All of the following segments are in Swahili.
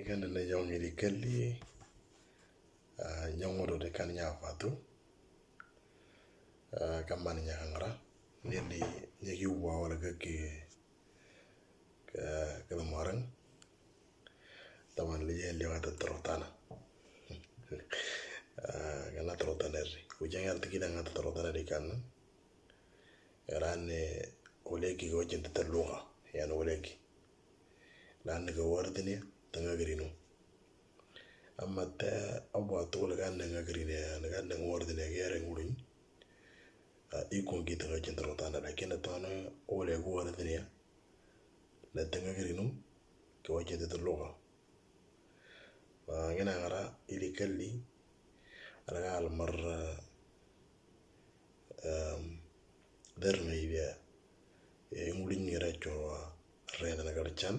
ikende ne jong iri kelli nyongoro de kan nya fatu kamani nya ngara nili nyegi wa wala ke moran taman li wata trotana kana trotana ri ujanga tikida ngata trotana de kan rane olegi go jenta taluga yani olegi lan ga wardini tanga grino amma ta abwa to la gan nga grine na gan nga wardini gere ngulin ikon gita ga jenta rotana da kena tana ole go wardini la tanga grino ke wajenta taluga ngena ngara ili kalli ala al marra درمي بيا يمولين يراجو ريدنا كارتشان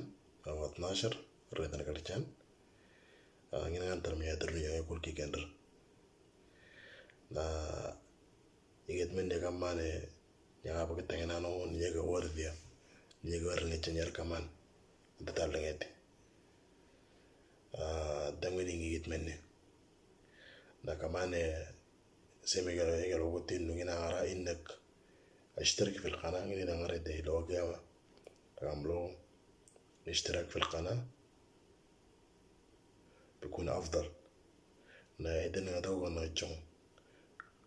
أو 12 ريدنا كارتشان أنا عن درمي درمي يقول كي كندر لا يجد من ده كمان يا أبغى تاني أنا نيجا ورديا نيجا ورني تنير كمان بتعلمت دمني يجد مني لا كمان سمعنا يقولوا قلتين نجينا على إنك اشترك في القناة إذا نريد لو جاوا عملوا اشتراك في القناة بيكون أفضل لا إذا نقدروا نجوم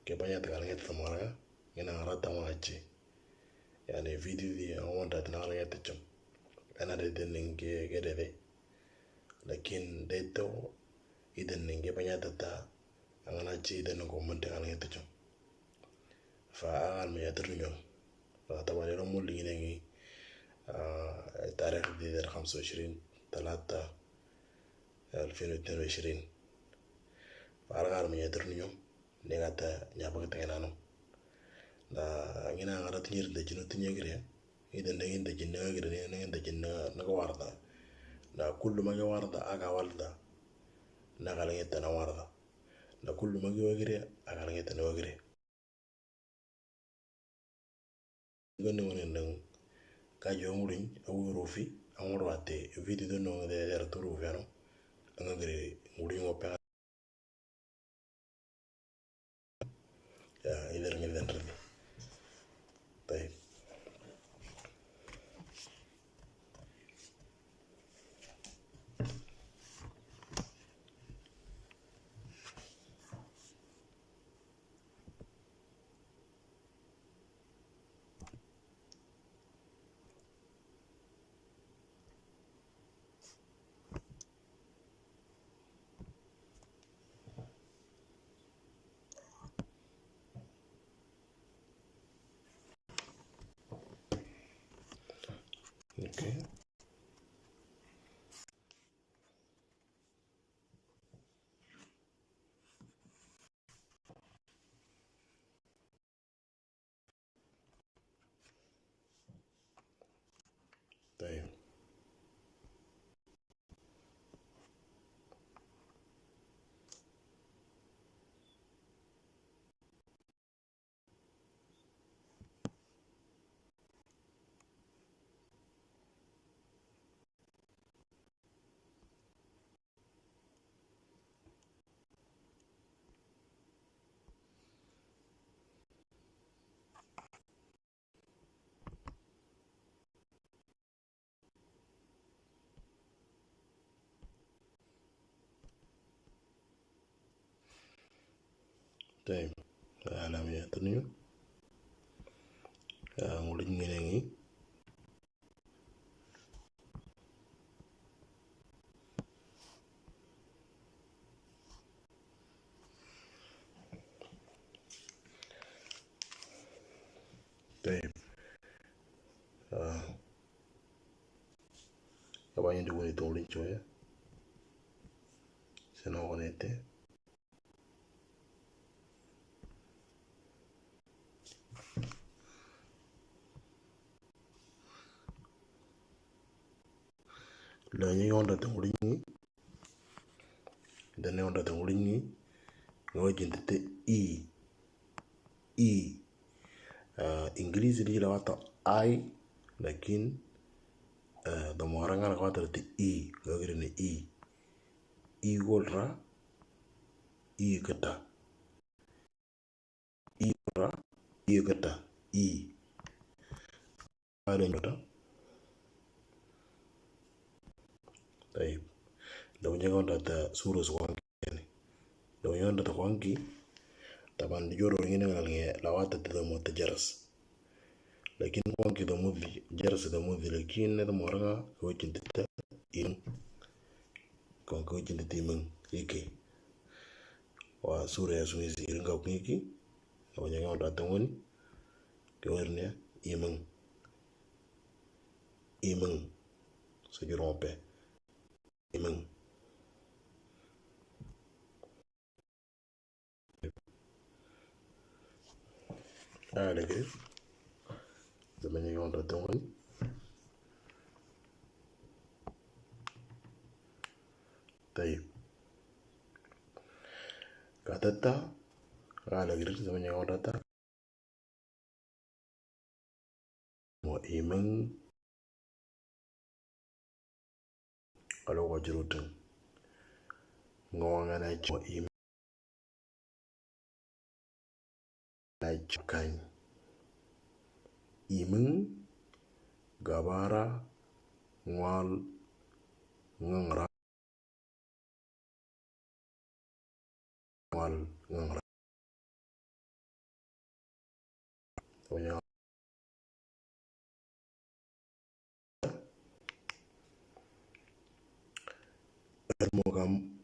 كبانيا تكالني تثمرها هنا نريد تماجي يعني فيديو دي أول ده تناغلي تجوم أنا ده نيجي كده ده لكن ده تو إذا نيجي بانيا تتا أنا نجي إذا نقوم تكالني تجوم فأعمل ما يدرنيهم فطبعا يوم اللي ينهي التاريخ دي 25/3/2022 فأعمل ما يدرنيهم نيجاتا نيابك تغنانو لا غينا غرا تنير دجنو تنيغري إذا نين دجن نغري نين دجن نغواردا لا كل ما غواردا أغا والدا نغالي تنواردا لا كل ما غوغري أغالي تنوغري gonna wona nan ka jomulin awuro fi amoro ate video do no de turu fiano anga gre mulin o pa ya ider ngel den rede tay okay طيب طيب علامة تنيو mulin ngenengi طيب abanya ndi woni tolin choya seno honete la nyi onda tolin dane onda tolin ngo jintete e انجليزي دي لو عطا اي لكن ده مهرجان لو عطا اي غير ان اي igolra igata igolra igata ada nyota. طيب لو نيجي تا سورة سوانكي يعني لو نيجي تا كوانكي طبعا جورو نيجي لوات تدمو تجرس لكن كوانكي دمودي جرس دمودي لكن هذا مرة كوجين تتا إن كون كوجين تتيمن إيكي وسورة سويسي إرنكا وكيكي لو نيجي تا تموني كورنيا إيمن سجرون بي إيمن ada ke zaman yang orang datang ni طيب kata ada ke zaman yang orang datang mau iman kalau wajurutan ngawangan aja iman aja kan iman gabara ngwal ngangra ngwal ngangra punya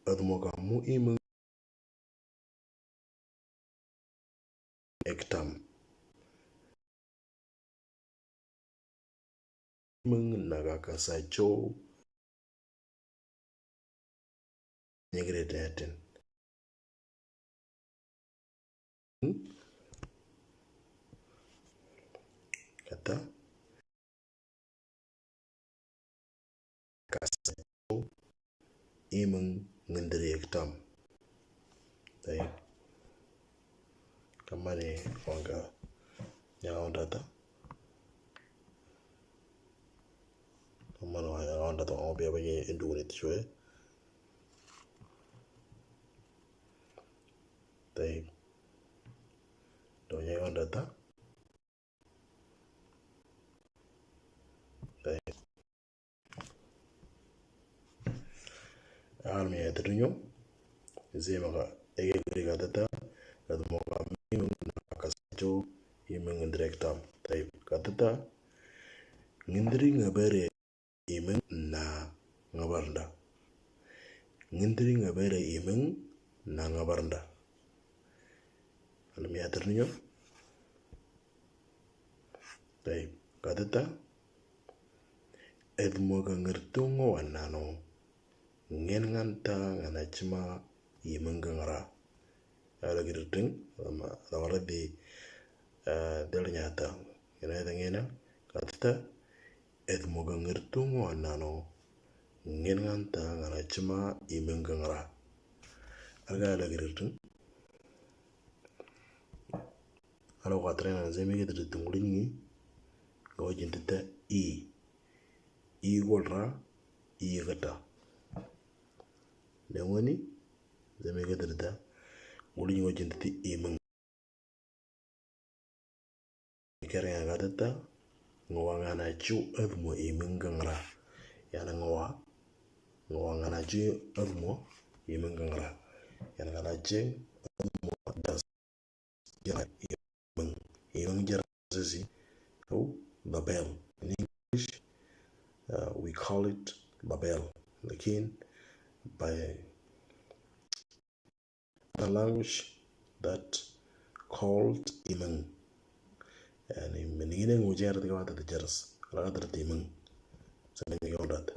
admogamu iman ektam iman nagakasacho nyegredaten kata kasacho iman ngendri ektam tay kamane wanga nyaon data kamane nyaon data on biya baye indune tshwe tay do nyaon data tay armi edrinyo zema ege data admoga iman nakasacho iman ngendri ektam tay katata ngindri ngabere iman na ngabarnda ngindri ngabere iman na ngabarnda almi aterniyo tay katata edmoga ngertungo wanano ngen nganta nganachima iman ngara ala girting lamara di delnyata ngena katata edmoga ngertungo wanano ngen nganta nganachima iman ngara aga ala girting ala watrena zemi girting ulingi gawajin tata golra gata lewani zemi girta ulingi wajin tata iman kere gata ngawangana chu admo iman ngara yana ngawangana chu admo iman ngara yana gana cheng admo das iman jarasi Babel. In English, we call it Babel. Again, by a language that called Iman. And in many languages, we have the Jaras. Rather than Iman. So many of that.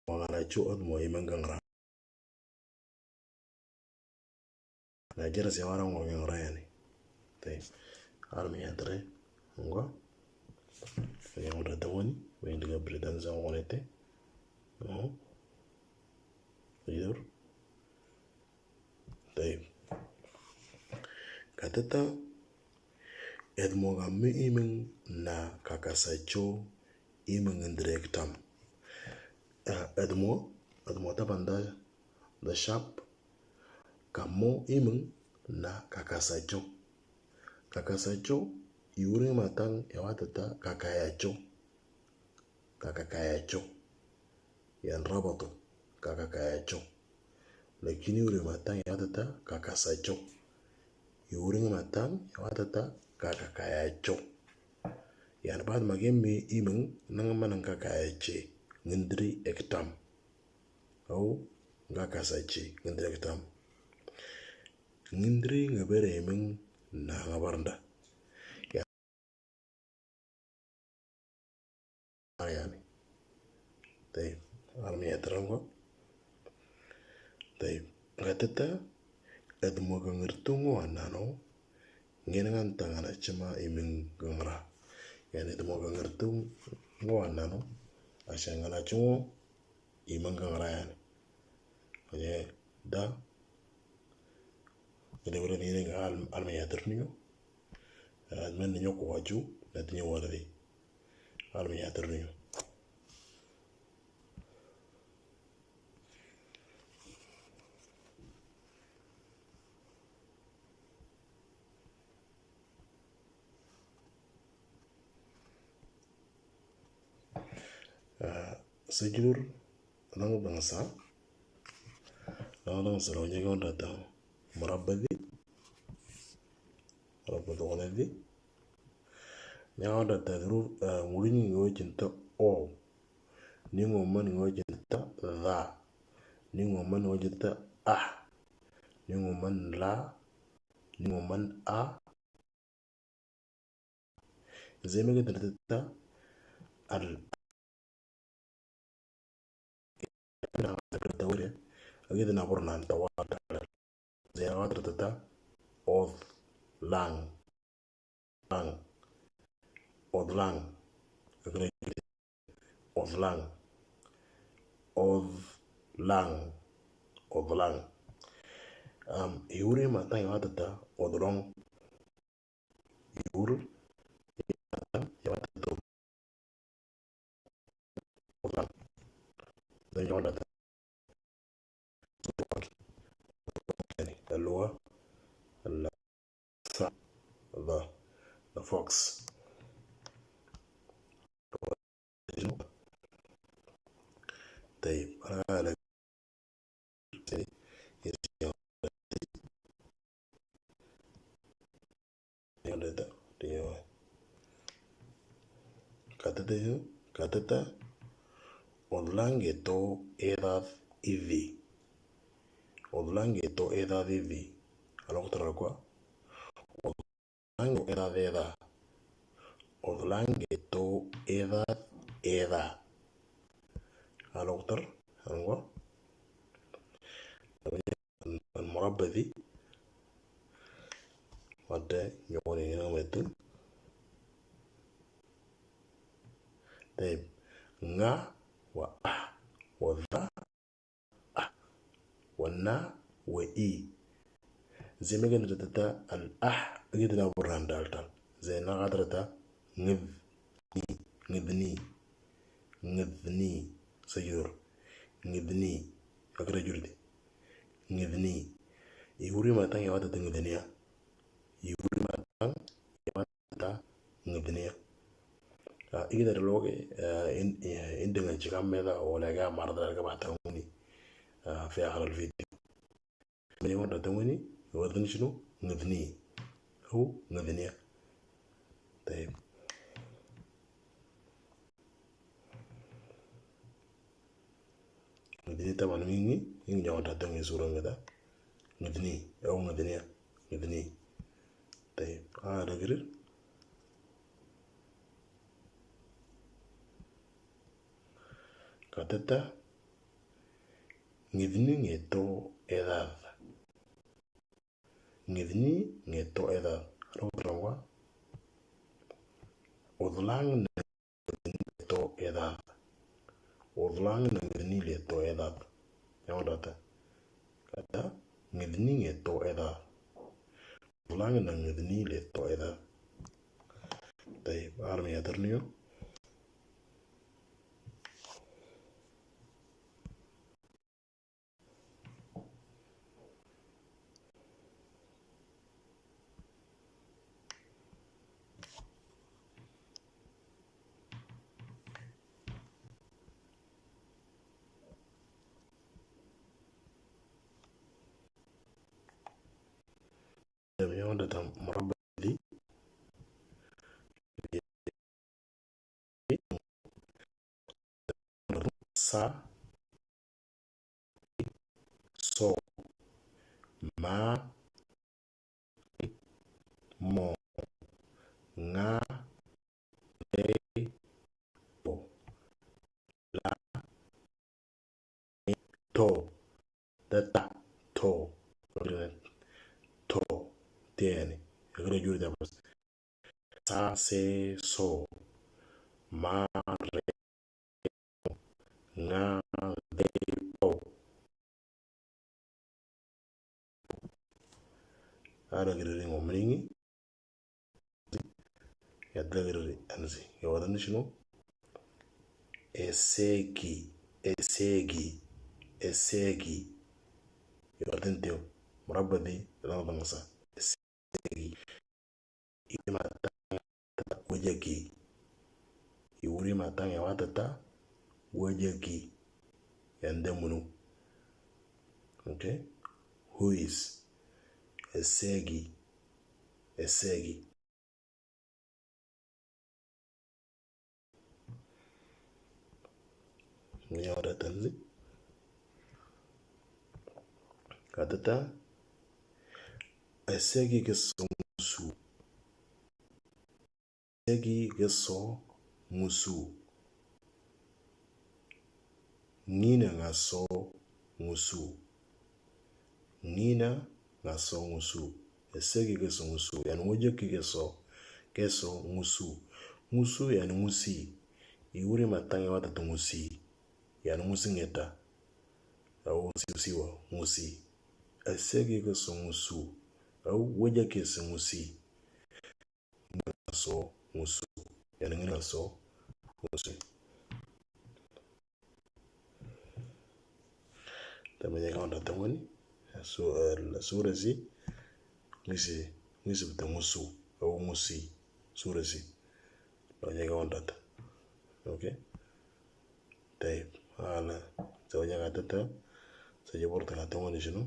Wangana chu admo Iman gangra. Na Jaras yawara wangangra yani. Army adre ngwa yang udah tawani wendiga bridan za wonete tidur طيب katata edmoga mi imen na kakasacho imen ndrektam Edmo طبعا ده شاب kamo imeng na kakasacho. Kakasacho yuri matang yawatata kakayacho yan rabato kakayacho. Lakini yuri matang yawatata kakasacho yuri matang yawatata kakayacho yan baad magemi imeng nang manang kakayache ngindri ektam au ngakasache ngindri ektam. Ngindri ngabere emeng na ngabarnda yani طيب army atrango طيب ngatata edmo ngirtungo anano ngenangan tangana chima emeng ngra yani edmo ngirtungo anano ashangana chungo emeng ngra yani oye da Kedewere ni nga alme yaterniyo men ni nyoko waju na tinyo waradi alme yaterniyo sejur nang bangsa lo nyega ondata marabadi onedi nyanga ondata dru ngulini ngojinta o ni ngoman ngojinta dha ni ngoman ngojinta ni ngoman la ni ngoman a zemege data al na takatawre agida na borna tawata zena tata of lang odlang odlang yuri matang yawatata odlong yur matang yawatata odlang then yawatata اللغة the fox طيب أنا katata odlangeto edad ivi aloktra kwa odlangeto edad aloktra angwa المربى دي وده يقول هنا متن طيب nga وذا والنا وإي زي ما قلنا تتا قدنا بران دالتال زي نغادرتا ngidni sayur ngidni akra jurde ngidni yuri matang yawata ngidniya igida loge indinga chikameda wala ga marda ga batanguni في آخر الفيديو من يوم تتوني وذن شنو نذني هو نذنيا طيب نذني طبعا ميني يوم تتوني سورة كذا نذني أو نذنيا نذني طيب رجل كتتا ngidni ngeto edad rotrangwa odlang neto edad odlang ngidni leto edad yawadata kata ngidni ngeto edad odlang ngidni leto edad طيب army yaterniyo وحدة مربع دي sa so ma mo nga le po la to data to to tiene agora juro da sa se so ma re nga le po ara gari ngomringi ya dagari anzi ya wadani shino esegi ya wadani teo مربع دي لا بنسى imata wajaki iwuri mata ya watata wajaki yande munu. Okay, who is esegi ni ora tanzi katata esegi gesu esegi geso musu nina ngaso musu esegi geso musu yani wajaki geso musu yani musi iwuri matanga watata musi yani musi ngeta au usiwa musi esegi geso musu au wajaki geso musi so musu yani ngina so musu tamanya kaunda tangoni so la sura zi ngisi bita musu au musi sura zi tamanya kaunda ta. Okay, طيب على زوجة قاتتا سجبرت لاتموني شنو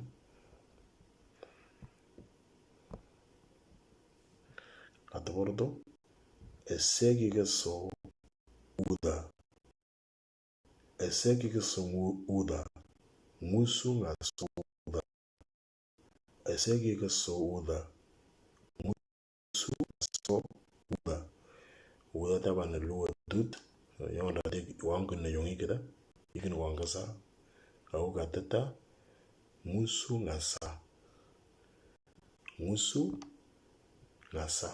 قات برضو الساقي قصو ودا musu ngaso uda esegi gaso uda musu ngaso uda taban luwa dud yawon da wankun na yongi kida ikin wankasa au gatata musu ngasa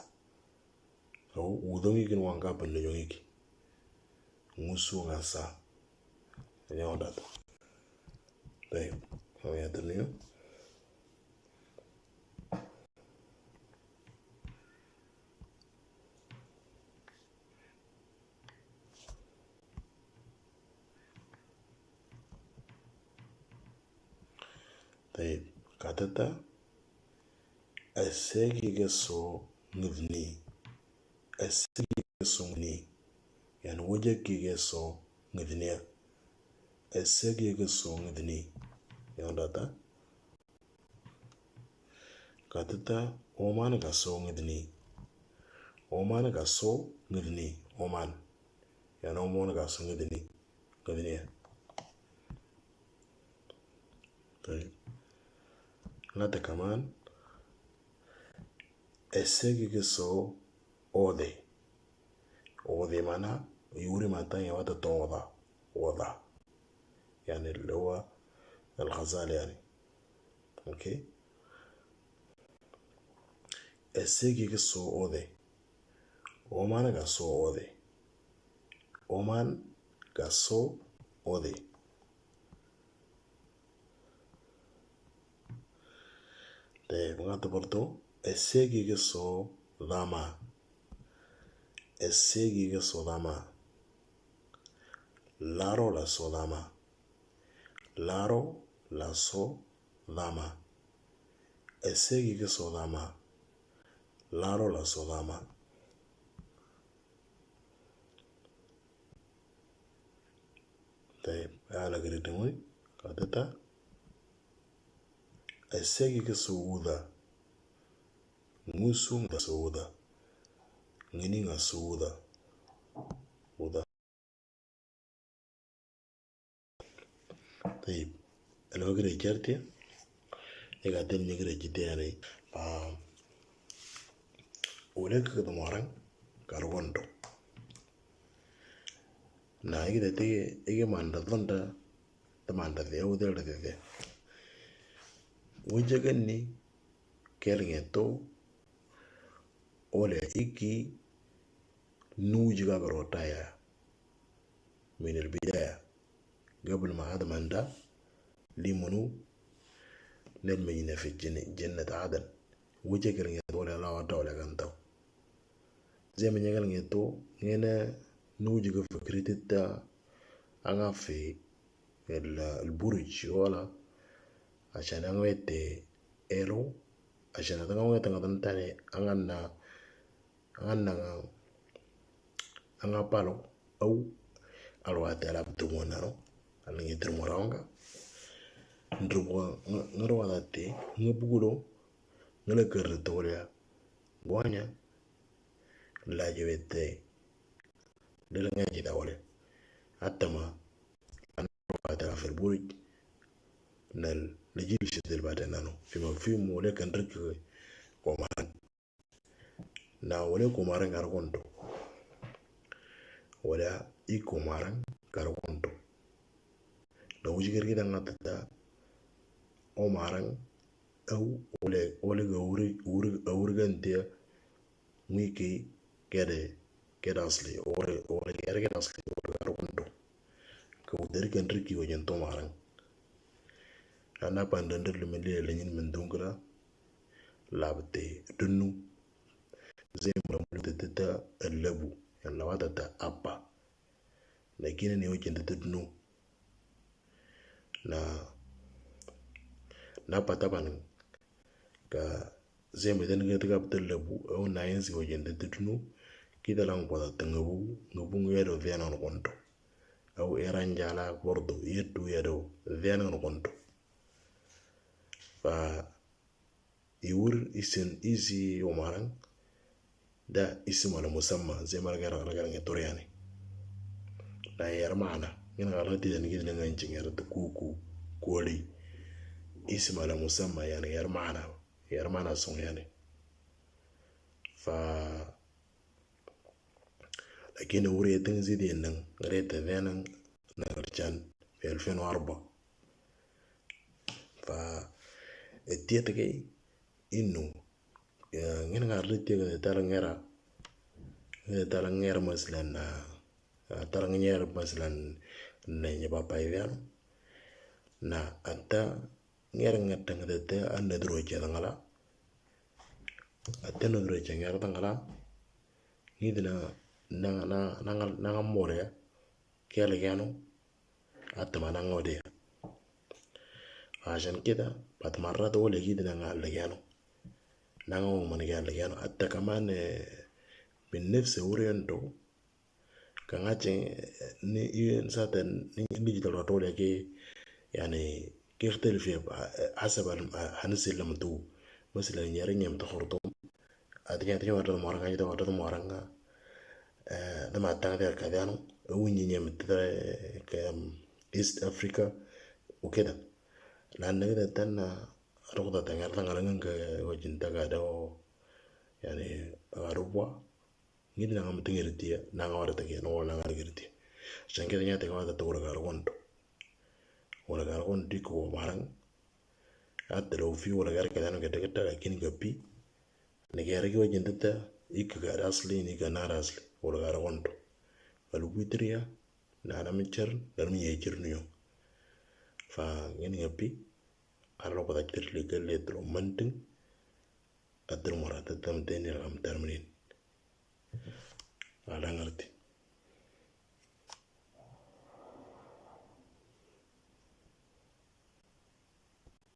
au udon ikin wanka ban na yongi musu ngasa yawon da طيب هو يدنيو طيب كاتتا الساقي قصو نذني يعني وجهك قصو نذني الساقي قصو نذني yondata katata oman gaso ngidni oman yana oman gaso ngidni طيب nata kaman esegi gaso ode mana yuri mata ya wata toda يعني اللي هو الغزال يعني. اوكي السيجي قصو اودي oman قصو اودي طيب غاتا برضو السيجي قصو لاما لارو لاسو لاما السيجي قصو لاما لارو لاسو لاما طيب على قريتموي قادتا السيجي قصو ngusu nga suuda ngini nga suuda وده. طيب أنا بقرا جارتي قاعدين نقرا جدي يعني ولك كده مارن كاروندو na ige te ige manda donda ta manda de o de wuje ganni kelnge to ole iki nuji ga garota ya min al bidaya قبل ما هذا من ده ليمونو نلمي في جنة عدن وجه كرني ولا لا ودا ولا كنتو زي ما نقول نيتو هنا نوجي فكرة تا أنا في البرج ولا عشان أنا ويت إيرو عشان أنا ويت أنا تاني أنا بالو أو الوقت على بدمونا alingi termoronga ndruwa ngarwa date ngabugulo ngala kertoria gwanya la jewete dele ngaji dawale atama anwa ta ferburik nal najiri shidel badanano fima fimu wala kan rike ko man na wala ko maran gargonto wala iko maran gargonto لو وجه كده نقطة أو مارن أو ولا أورجان تيا ميكي كده أصلي ولا كده أصلي ولا أروندو كودر كان ركي وجن تو مارن أنا باندر لملي لين من دونكرا لابتي دنو زي ما ملتتا اللبو يعني لو هذا أبا لكن أنا وجن تدنو na pataban ka zembe den ga tiga btelabu o na yensi o jende tunu kita lang kwada tengabu ngabu ngero vena no konto au eranjala bordo yedu yedo vena no konto fa iwur isen izi omaran da isma la musamma zemal gara gara ngetoriani na yermana ngina garati den gidna nganci ngerta kuku koli اسم على مسمى يعني غير معنى صون يعني لكن وريه تنزيد إنن ريت ذانا نرجان في 2004 التيتكي إنه ngin ngarri tiga talangera maslan talangera maslan nanya bapak iwan na anta ngera ngatang dete anda dro jangala ateno dro jangara tangala ngidina nanga more kele gano atama nangode عشان كده بعد مرات أول أكيد أنا لقيانه نعم من قال لقيانه حتى كمان بالنفس أورينتو كان عشان نسات نيجي تلاتولي كي يعني كيختلف حسب هنسي لما تو مثلا يارين يوم تخرطوم أتجاه تجاه ورد مارعا جدا ورد مارعا لما أتعرض كذانو وين يوم تدا كإيست أفريقيا وكده لأن كده تنا رغدا تنقل تنقلن كوجين تكادو يعني أروبا نيجي نعم تنقلتيه نعم ورد تكيه نقول نعم تنقلتيه عشان كده نيجي تكاد تقول كارغوندو ولا كارغوندو ديكو مارن حتى لو في ولا كار كده كده كده لكن كبي نجاري كوجين تتا إيك كار أصلي نيك نار أصلي ولا كارغوندو فالوبيتريا نعم ميشر نرمي يجر نيو فغني غبي على وقت أكتر لقال لي درو منتن أدر مرات تم تاني رقم ترمين على نغرتي